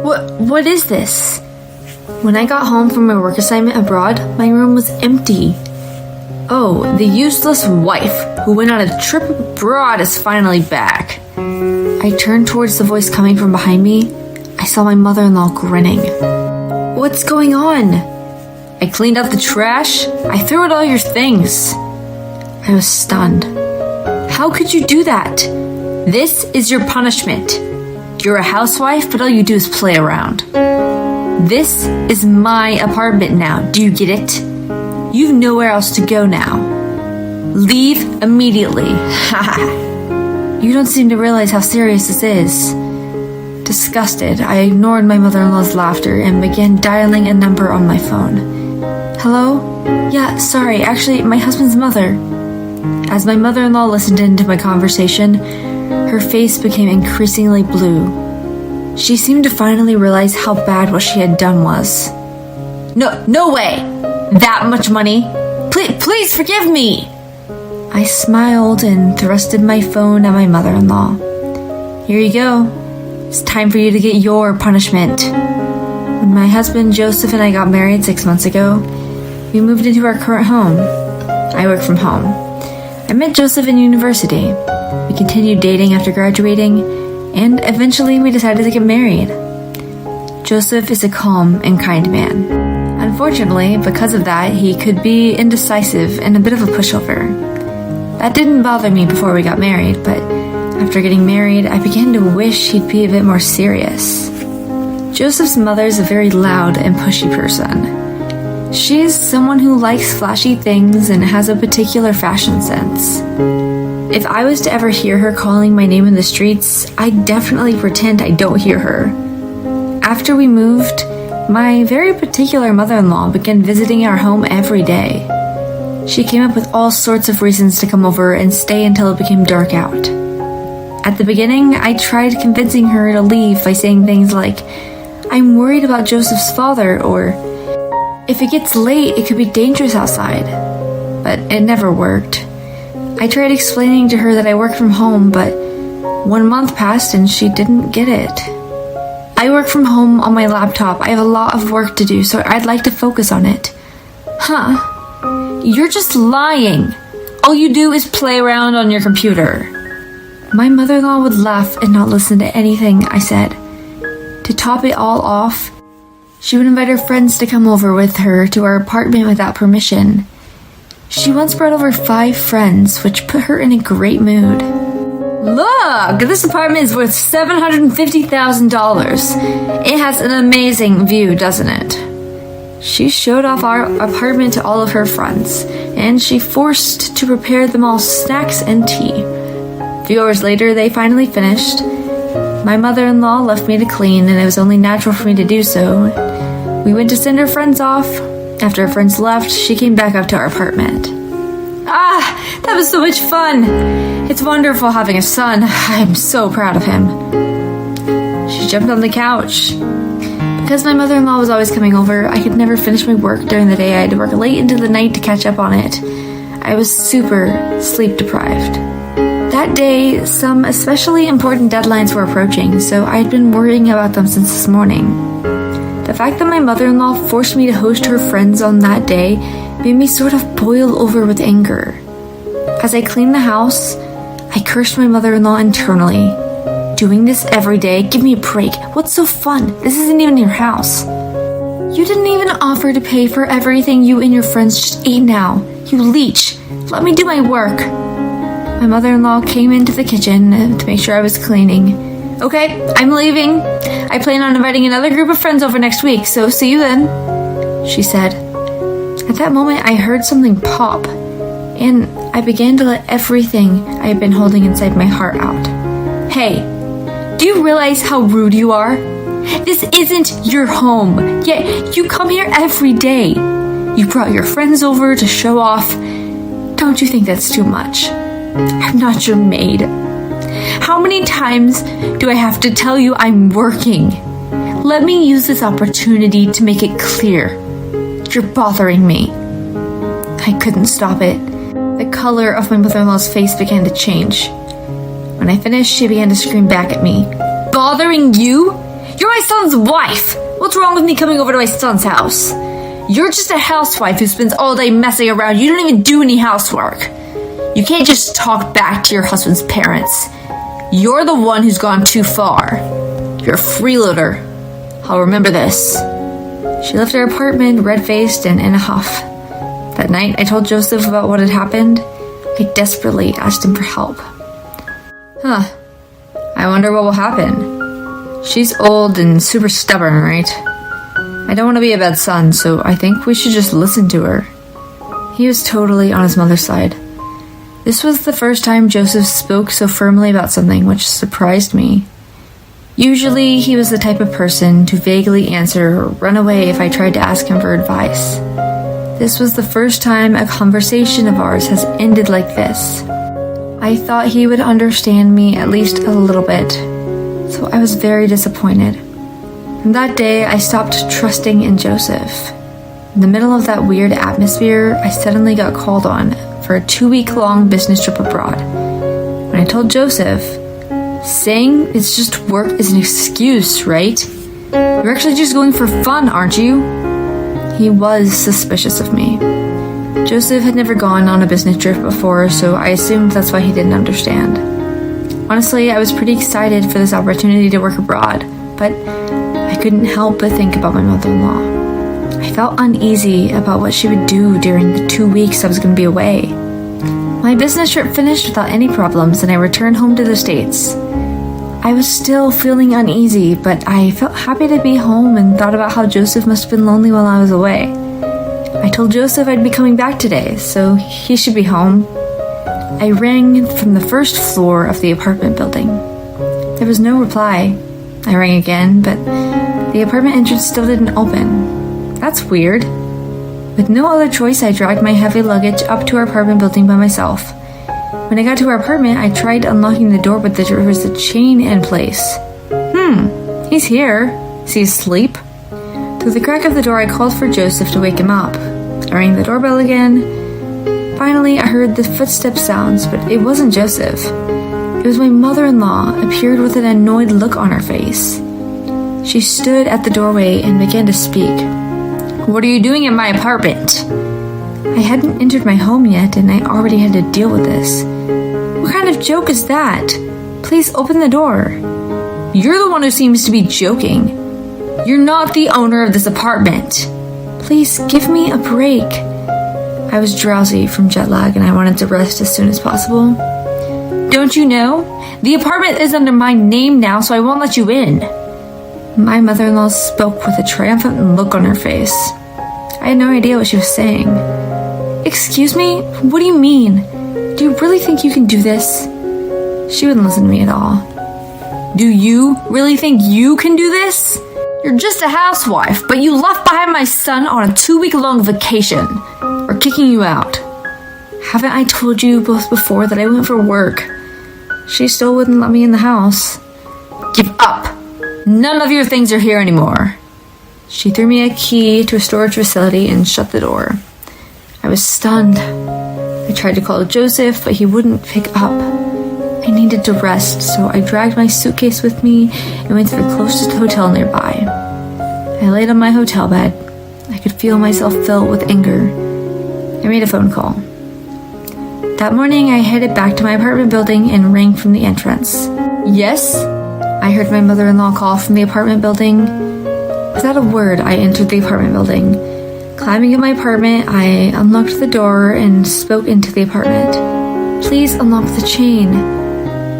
What is this? When I got home from my work assignment abroad, my room was empty. Oh, the useless wife who went on a trip abroad is finally back. I turned towards the voice coming from behind me. I saw my mother-in-law grinning. What's going on? I cleaned out the trash. I threw out all your things. I was stunned. How could you do that? This is your punishment. You're a housewife, but all you do is play around. This is my apartment now. Do you get it? You've nowhere else to go now. Leave immediately. You don't seem to realize how serious this is. Disgusted, I ignored my mother-in-law's laughter and began dialing a number on my phone. Hello? Yeah, sorry, actually, my husband's mother. As my mother-in-law listened into my conversation, her face became increasingly blue. She seemed to finally realize how bad what she had done was. No way! That much money? Please forgive me! I smiled and thrusted my phone at my mother-in-law. Here you go. It's time for you to get your punishment. When my husband Joseph and I got married 6 months ago, we moved into our current home. I work from home. I met Joseph in university. We continued dating after graduating, and eventually we decided to get married. Joseph is a calm and kind man. Unfortunately, because of that, he could be indecisive and a bit of a pushover. That didn't bother me before we got married, but after getting married, I began to wish he'd be a bit more serious. Joseph's mother is a very loud and pushy person. She's someone who likes flashy things and has a particular fashion sense. If I was to ever hear her calling my name in the streets, I'd definitely pretend I don't hear her. After we moved, my very particular mother-in-law began visiting our home every day. She came up with all sorts of reasons to come over and stay until it became dark out. At the beginning, I tried convincing her to leave by saying things like, I'm worried about Joseph's father, or if it gets late, it could be dangerous outside. But it never worked. I tried explaining to her that I work from home, but 1 month passed and she didn't get it. I work from home on my laptop. I have a lot of work to do, so I'd like to focus on it. Huh? You're just lying. All you do is play around on your computer. My mother-in-law would laugh and not listen to anything I said. To top it all off, she would invite her friends to come over with her to our apartment without permission. She once brought over 5 friends, which put her in a great mood. Look, this apartment is worth $750,000. It has an amazing view, doesn't it? She showed off our apartment to all of her friends, and she forced to prepare them all snacks and tea. A few hours later, they finally finished. My mother-in-law left me to clean, and it was only natural for me to do so. We went to send her friends off. After her friends left, she came back up to our apartment. That was so much fun! It's wonderful having a son. I'm so proud of him. She jumped on the couch. Because my mother-in-law was always coming over, I could never finish my work during the day. I had to work late into the night to catch up on it. I was super sleep deprived. That day, some especially important deadlines were approaching, so I had been worrying about them since this morning. The fact that my mother-in-law forced me to host her friends on that day made me sort of boil over with anger. As I cleaned the house, I cursed my mother-in-law internally. Doing this every day? Give me a break. What's so fun? This isn't even your house. You didn't even offer to pay for everything you and your friends just ate now. You leech. Let me do my work. My mother-in-law came into the kitchen to make sure I was cleaning. Okay, I'm leaving. I plan on inviting another group of friends over next week, so see you then, she said. At that moment, I heard something pop, and I began to let everything I had been holding inside my heart out. Hey, do you realize how rude you are? This isn't your home, yet you come here every day. You brought your friends over to show off. Don't you think that's too much? I'm not your maid. How many times do I have to tell you I'm working? Let me use this opportunity to make it clear. You're bothering me. I couldn't stop it. The color of my mother-in-law's face began to change. When I finished, she began to scream back at me. Bothering you? You're my son's wife! What's wrong with me coming over to my son's house? You're just a housewife who spends all day messing around. You don't even do any housework. You can't just talk back to your husband's parents. You're the one who's gone too far. You're a freeloader. I'll remember this. She left her apartment, red-faced and in a huff. That night, I told Joseph about what had happened. I desperately asked him for help. I wonder what will happen. She's old and super stubborn, right? I don't want to be a bad son, so I think we should just listen to her. He was totally on his mother's side. This was the first time Joseph spoke so firmly about something, which surprised me. Usually, he was the type of person to vaguely answer or run away if I tried to ask him for advice. This was the first time a conversation of ours has ended like this. I thought he would understand me at least a little bit, so I was very disappointed. And that day, I stopped trusting in Joseph. In the middle of that weird atmosphere, I suddenly got called on for a 2-week-long business trip abroad. When I told Joseph, saying it's just work is an excuse, right? You're actually just going for fun, aren't you? He was suspicious of me. Joseph had never gone on a business trip before, so I assumed that's why he didn't understand. Honestly, I was pretty excited for this opportunity to work abroad, but I couldn't help but think about my mother-in-law. I felt uneasy about what she would do during the 2 weeks I was going to be away. My business trip finished without any problems, and I returned home to the States. I was still feeling uneasy, but I felt happy to be home and thought about how Joseph must have been lonely while I was away. I told Joseph I'd be coming back today, so he should be home. I rang from the first floor of the apartment building. There was no reply. I rang again, but the apartment entrance still didn't open. That's weird. With no other choice, I dragged my heavy luggage up to our apartment building by myself. When I got to our apartment, I tried unlocking the door, but there was a chain in place. He's here. Is he asleep? Through the crack of the door, I called for Joseph to wake him up. I rang the doorbell again. Finally, I heard the footstep sounds, but it wasn't Joseph. It was my mother-in-law, appeared with an annoyed look on her face. She stood at the doorway and began to speak. What are you doing in my apartment? I hadn't entered my home yet, and I already had to deal with this. What kind of joke is that? Please open the door. You're the one who seems to be joking. You're not the owner of this apartment. Please give me a break. I was drowsy from jet lag, and I wanted to rest as soon as possible. Don't you know? The apartment is under my name now, so I won't let you in. My mother-in-law spoke with a triumphant look on her face. I had no idea what she was saying. Excuse me? What do you mean? Do you really think you can do this? She wouldn't listen to me at all. Do you really think you can do this? You're just a housewife, but you left behind my son on a 2-week-long vacation. We're kicking you out. Haven't I told you both before that I went for work? She still wouldn't let me in the house. Give up. None of your things are here anymore. She threw me a key to a storage facility and shut the door. I was stunned. I tried to call Joseph, but he wouldn't pick up. I needed to rest, so I dragged my suitcase with me and went to the closest hotel nearby. I laid on my hotel bed. I could feel myself fill with anger. I made a phone call. That morning, I headed back to my apartment building and rang from the entrance. Yes? I heard my mother-in-law call from the apartment building. Without a word, I entered the apartment building. Climbing in my apartment, I unlocked the door and spoke into the apartment. Please unlock the chain.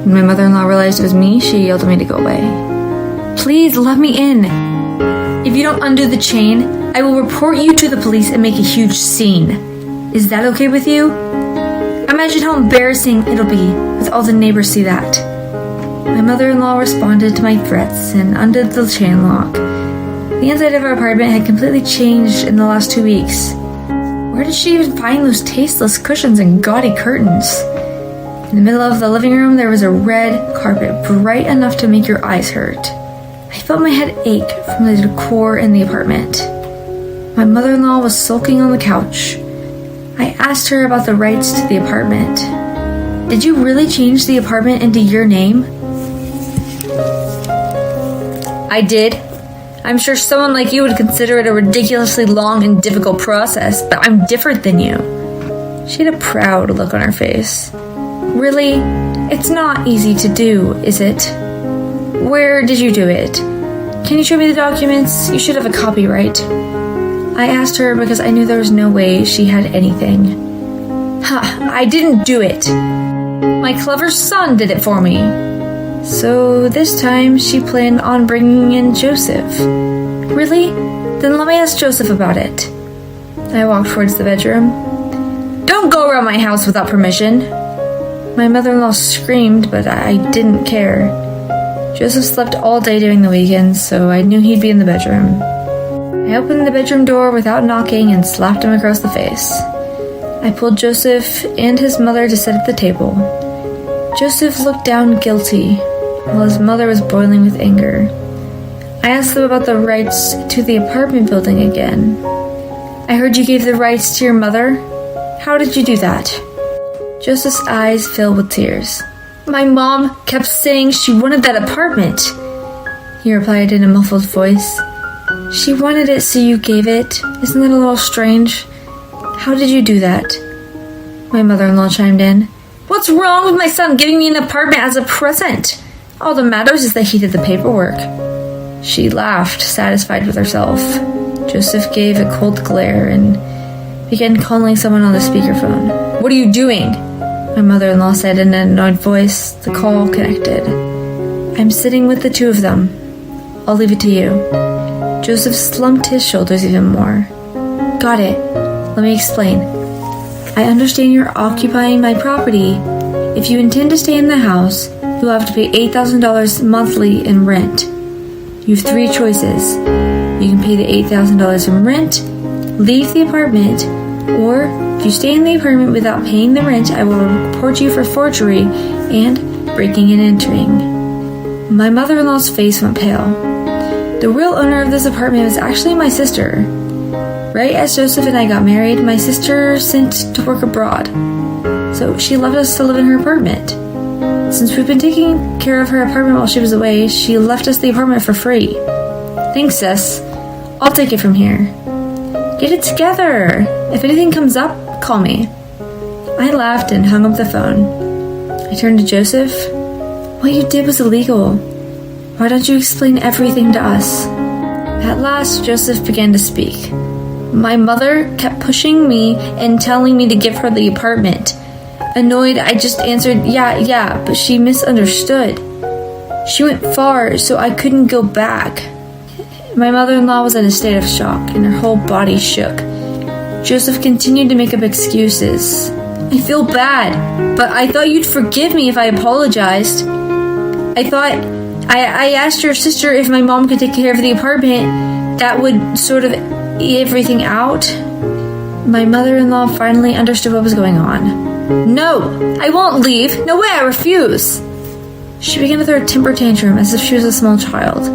When my mother-in-law realized it was me, she yelled at me to go away. Please let me in. If you don't undo the chain, I will report you to the police and make a huge scene. Is that okay with you? Imagine how embarrassing it'll be with all the neighbors see that. My mother-in-law responded to my threats and undid the chain lock. The inside of our apartment had completely changed in the last 2 weeks. Where did she even find those tasteless cushions and gaudy curtains? In the middle of the living room, there was a red carpet, bright enough to make your eyes hurt. I felt my head ache from the decor in the apartment. My mother-in-law was sulking on the couch. I asked her about the rights to the apartment. Did you really change the apartment into your name? I did. I'm sure someone like you would consider it a ridiculously long and difficult process, but I'm different than you. She had a proud look on her face. Really? It's not easy to do, is it? Where did you do it? Can you show me the documents? You should have a copyright. I asked her because I knew there was no way she had anything. I didn't do it. My clever son did it for me. So this time she planned on bringing in Joseph. Really? Then let me ask Joseph about it. I walked towards the bedroom. Don't go around my house without permission. My mother-in-law screamed, but I didn't care. Joseph slept all day during the weekends, so I knew he'd be in the bedroom. I opened the bedroom door without knocking and slapped him across the face. I pulled Joseph and his mother to sit at the table. Joseph looked down guilty, while his mother was boiling with anger. I asked them about the rights to the apartment building again. I heard you gave the rights to your mother. How did you do that? Joseph's eyes filled with tears. My mom kept saying she wanted that apartment, he replied in a muffled voice. She wanted it, so you gave it. Isn't that a little strange? How did you do that? My mother-in-law chimed in. What's wrong with my son giving me an apartment as a present? All that matters is that he did the paperwork. She laughed, satisfied with herself. Joseph gave a cold glare and began calling someone on the speakerphone. What are you doing? My mother-in-law said in an annoyed voice. The call connected. I'm sitting with the two of them. I'll leave it to you. Joseph slumped his shoulders even more. Got it. Let me explain. I understand you're occupying my property. If you intend to stay in the house, you'll have to pay $8,000 monthly in rent. You have three choices. You can pay the $8,000 in rent, leave the apartment, or if you stay in the apartment without paying the rent, I will report you for forgery and breaking and entering. My mother-in-law's face went pale. The real owner of this apartment was actually my sister. Right as Joseph and I got married, my sister sent to work abroad, so she left us to live in her apartment. Since we've been taking care of her apartment while she was away, she left us the apartment for free. Thanks, sis. I'll take it from here. Get it together. If anything comes up, call me. I laughed and hung up the phone. I turned to Joseph. What you did was illegal. Why don't you explain everything to us? At last, Joseph began to speak. My mother kept pushing me and telling me to give her the apartment. Annoyed, I just answered, yeah, but she misunderstood. She went far, so I couldn't go back. My mother-in-law was in a state of shock, and her whole body shook. Joseph continued to make up excuses. I feel bad, but I thought you'd forgive me if I apologized. I asked your sister if my mom could take care of the apartment. That would sort of everything out. My mother-in-law finally understood what was going on. No, I won't leave. No way, I refuse. She began to throw a temper tantrum as if she was a small child.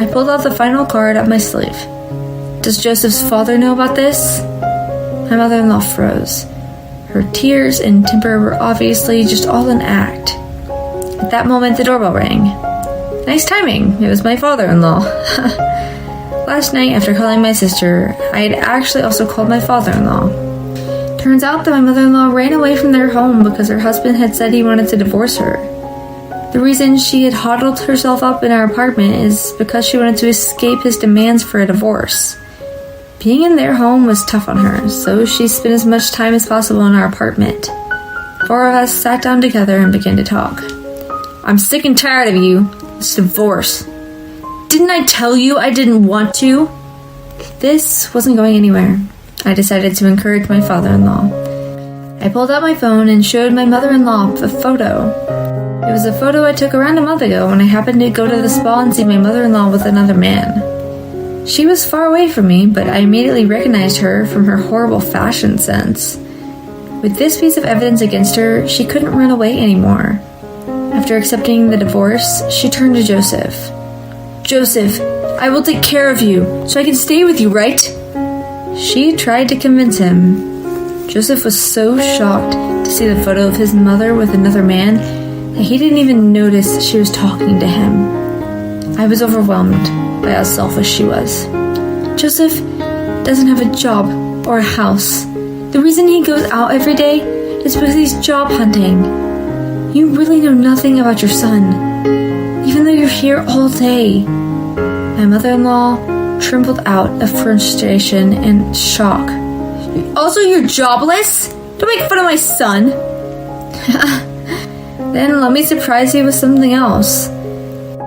I pulled out the final card up my sleeve. Does Joseph's father know about this? My mother-in-law froze. Her tears and temper were obviously just all an act. At that moment, the doorbell rang. Nice timing. It was my father-in-law. Last night, after calling my sister, I had actually also called my father-in-law. Turns out that my mother-in-law ran away from their home because her husband had said he wanted to divorce her. The reason she had huddled herself up in our apartment is because she wanted to escape his demands for a divorce. Being in their home was tough on her, so she spent as much time as possible in our apartment. Four of us sat down together and began to talk. I'm sick and tired of you. It's divorce. Didn't I tell you I didn't want to? This wasn't going anywhere. I decided to encourage my father-in-law. I pulled out my phone and showed my mother-in-law the photo. It was a photo I took around a month ago when I happened to go to the spa and see my mother-in-law with another man. She was far away from me, but I immediately recognized her from her horrible fashion sense. With this piece of evidence against her, she couldn't run away anymore. After accepting the divorce, she turned to Joseph. Joseph, I will take care of you, so I can stay with you, right? She tried to convince him. Joseph was so shocked to see the photo of his mother with another man that he didn't even notice she was talking to him. I was overwhelmed by how selfish she was. Joseph doesn't have a job or a house. The reason he goes out every day is because he's job hunting. You really know nothing about your son, even though you're here all day. My mother-in-law trembled out of frustration and shock. Also, you're jobless? Don't make fun of my son. Then let me surprise you with something else.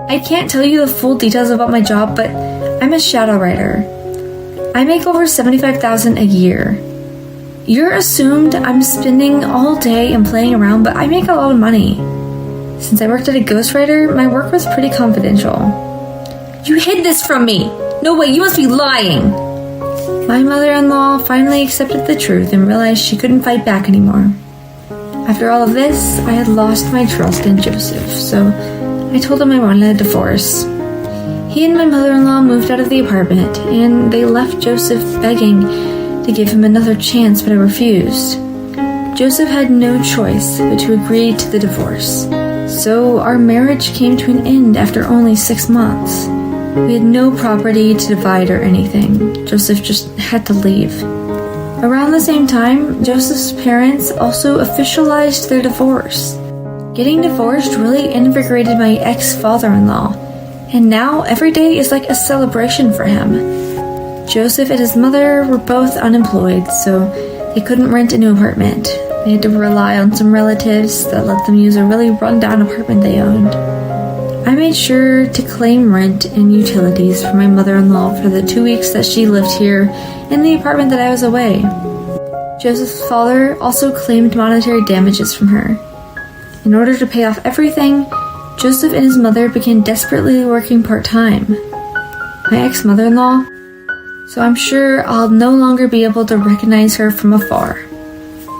I can't tell you the full details about my job, but I'm a shadow writer. I make over $75,000 a year. You're assumed I'm spending all day and playing around, but I make a lot of money. Since I worked at a ghostwriter, my work was pretty confidential. You hid this from me! No way, you must be lying! My mother-in-law finally accepted the truth and realized she couldn't fight back anymore. After all of this, I had lost my trust in Joseph, so I told him I wanted a divorce. He and my mother-in-law moved out of the apartment, and they left Joseph begging to give him another chance, but I refused. Joseph had no choice but to agree to the divorce, so our marriage came to an end after only 6 months. We had no property to divide or anything. Joseph just had to leave. Around the same time, Joseph's parents also officialized their divorce. Getting divorced really invigorated my ex-father-in-law, and now every day is like a celebration for him. Joseph and his mother were both unemployed, so they couldn't rent a new apartment. They had to rely on some relatives that let them use a really run-down apartment they owned. I made sure to claim rent and utilities for my mother-in-law for the 2 weeks that she lived here in the apartment that I was away. Joseph's father also claimed monetary damages from her. In order to pay off everything, Joseph and his mother began desperately working part-time. My ex-mother-in-law, so I'm sure I'll no longer be able to recognize her from afar.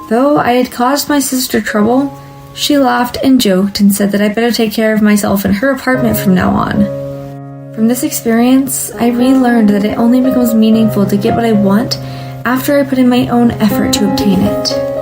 Though I had caused my sister trouble, she laughed and joked and said that I better take care of myself in her apartment from now on. From this experience, I relearned that it only becomes meaningful to get what I want after I put in my own effort to obtain it.